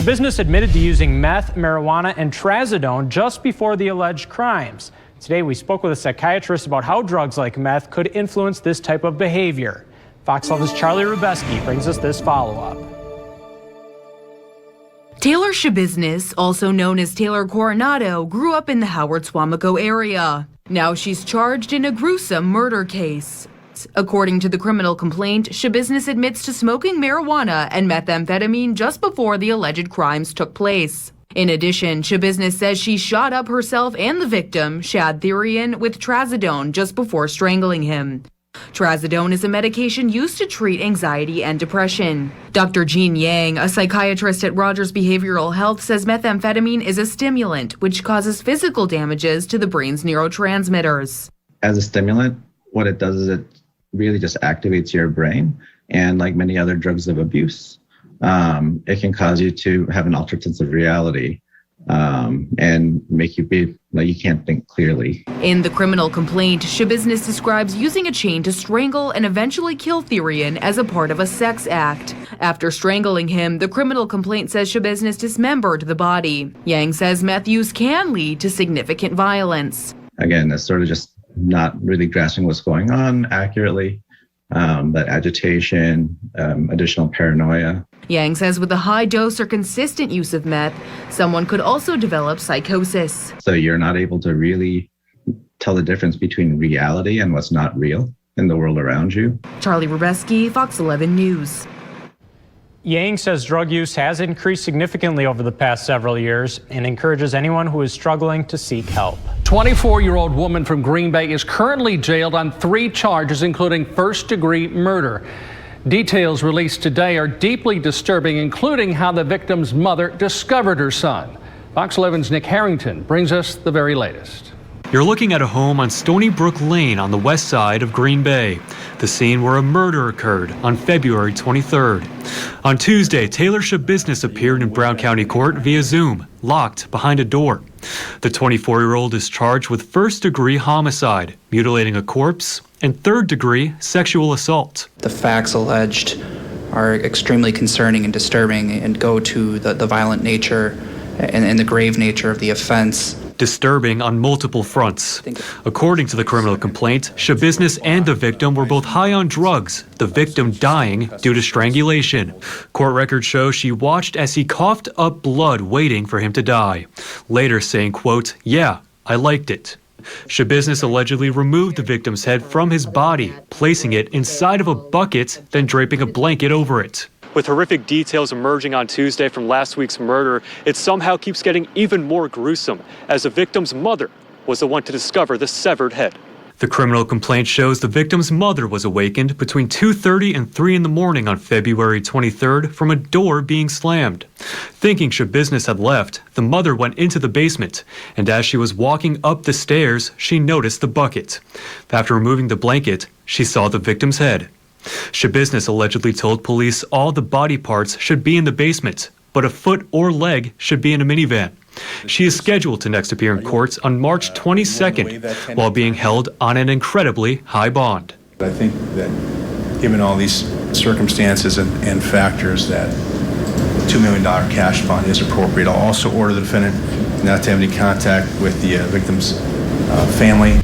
Schabusiness admitted to using meth, marijuana, and Trazodone just before the alleged crimes. Today, we spoke with a psychiatrist about how drugs like meth could influence this type of behavior. Fox 11's Charlie Rubeski brings us this follow-up. Taylor Schabusiness, also known as Taylor Coronado, grew up in the Howard-Suamico area. Now she's charged in a gruesome murder case. According to the criminal complaint, Schabusiness admits to smoking marijuana and methamphetamine just before the alleged crimes took place. In addition, Schabusiness says she shot up herself and the victim, Shad Thyrion, with Trazodone just before strangling him. Trazodone is a medication used to treat anxiety and depression. Dr. Jean Yang, a psychiatrist at Rogers Behavioral Health, says methamphetamine is a stimulant which causes physical damages to the brain's neurotransmitters. As a stimulant, what it does is it really just activates your brain, and like many other drugs of abuse, it can cause you to have an altered sense of reality and make you be like you can't think clearly. In the criminal complaint, Schabusiness describes using a chain to strangle and eventually kill Thyrion as a part of a sex act. After strangling him, the criminal complaint says Schabusiness dismembered the body. Yang says meth use can lead to significant violence. Again, that's sort of just not really grasping what's going on accurately, that agitation, additional paranoia. Yang says with a high dose or consistent use of meth, someone could also develop psychosis. So you're not able to really tell the difference between reality and what's not real in the world around you. Charlie Rubeski, Fox 11 News. Yang says drug use has increased significantly over the past several years and encourages anyone who is struggling to seek help. 24-year-old woman from Greenbay is currently jailed on 3 charges, including first-degree murder. Details released today are deeply disturbing, including how the victim's mother discovered her son. Fox 11's Nick Harrington brings us the very latest. You're looking at a home on Stony Brook Lane on the west side of Green Bay, the scene where a murder occurred on February 23rd. On Tuesday, Taylor Schabusiness appeared in Brown County Court via Zoom, locked behind a door. The 24-year-old is charged with first-degree homicide, mutilating a corpse, and third-degree sexual assault. The facts alleged are extremely concerning and disturbing and go to the violent nature and the grave nature of the offense. Disturbing on multiple fronts. According to the criminal complaint, Schabusiness and the victim were both high on drugs, the victim dying due to strangulation. Court records show she watched as he coughed up blood waiting for him to die, later saying, quote, "Yeah, I liked it." Schabusiness allegedly removed the victim's head from his body, placing it inside of a bucket, then draping a blanket over it. With horrific details emerging on Tuesday from last week's murder, it somehow keeps getting even more gruesome, as the victim's mother was the one to discover the severed head. The criminal complaint shows the victim's mother was awakened between 2:30 and 3 in the morning on February 23rd from a door being slammed. Thinking Schabusiness had left, the mother went into the basement, and as she was walking up the stairs, she noticed the bucket. After removing the blanket, she saw the victim's head. Schabusiness allegedly told police all the body parts should be in the basement, but a foot or leg should be in a minivan. She is scheduled to next appear in court on March 22nd while being held on an incredibly high bond. I think that given all these circumstances and factors, that $2 million cash bond is appropriate. I'll also order the defendant not to have any contact with the victim's family.